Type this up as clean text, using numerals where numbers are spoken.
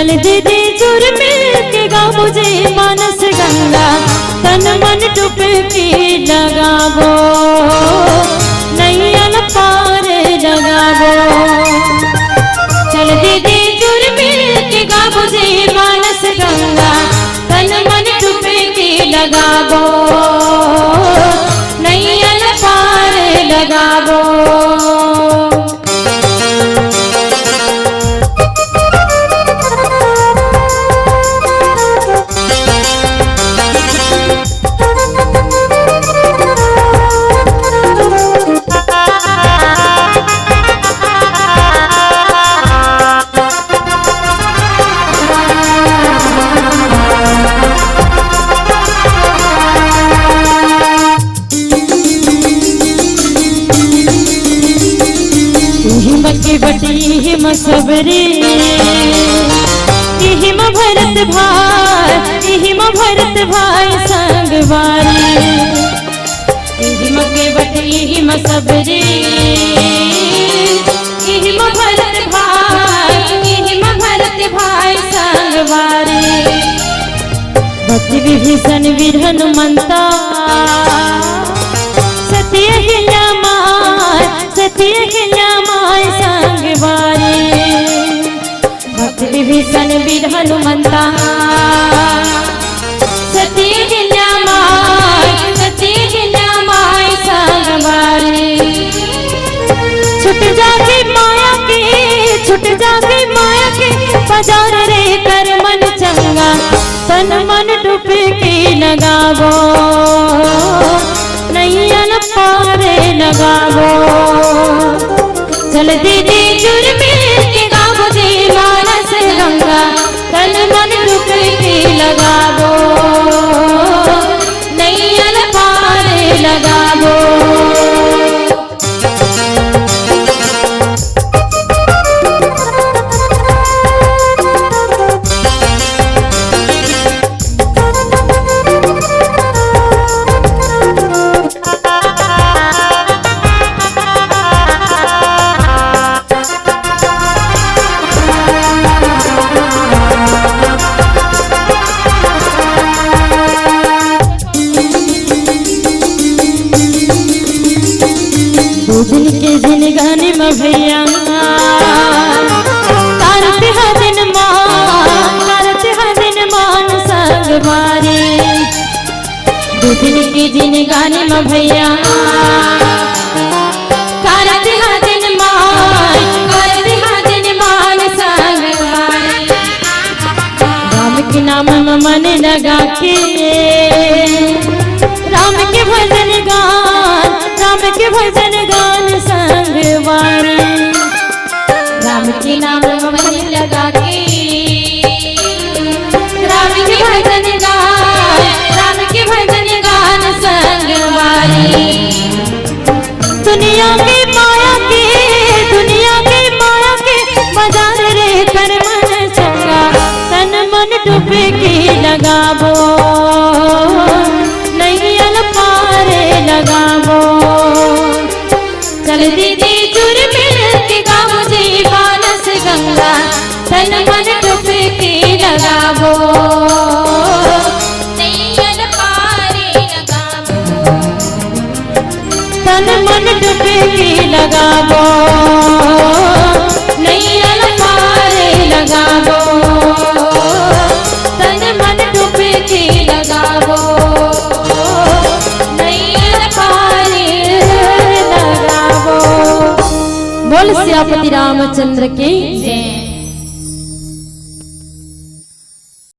चल दीदी जुर मिल के गा मुझे मानस गंगा, तन मन डुबकी लगावो, नैया पार लगावो। चल दीदी जुर मिल के गा मुझे मानस गंगा, तन मन डुबकी लगावो, नैया पार लगावो। बटी सबरी हिम भरत भाई, हिम भरत भाई संगवारी, हिम के बटी हिम सबरी हिम भरत भाई, हिम भरत भाई संगवारी। भक्ति विभीषण वीर हनुमंता, सत्य हिल्या माय, सत्य हिल्या माय संगवारी। भक्ति विभीषण वीर हनुमंता, सत्य हिल्या माय, सत्य हिल्या माय संगवारी। छुट जाके माया के, छुट जाके माया के बाजार रे कर मन चंगा, तन मन डुबकी लगावो, नैया पार लगावो। चल दीदी जुर मिल के गा मुझे मानस गंगा, तन मन डुबकी लगावो, नैया पार लगावो। दिन के जिनगानी में भैया करते हैं दिन मान, करते हैं दिन मान संगवारी। दिन के जिनगानी में भैया करते हैं दिन मान, करते हैं दिन मान संगवारी। राम के नाम में मन लगा के, राम के भजन गान, राम के भजन गान संगवारी। राम के नाम में मन लगा के, राम के भजन गान, राम के भजन गान संगवारी। दुनिया के माया के, दुनिया के माया के बाजार रे कर मन चंगा, तन मन डुबकी लगावो, नैया पार लगावो। चल दीदी जुर मिल के गा मुझे मानस गंगा, तन मन डुबकी लगावो, नैया पार लगावो, तन मन डुबकी लगावो, नैया पार लगावो, तन मन डुबकी लगावो, नैया पार लगावो। बोल सियापति रामचंद्र की जय।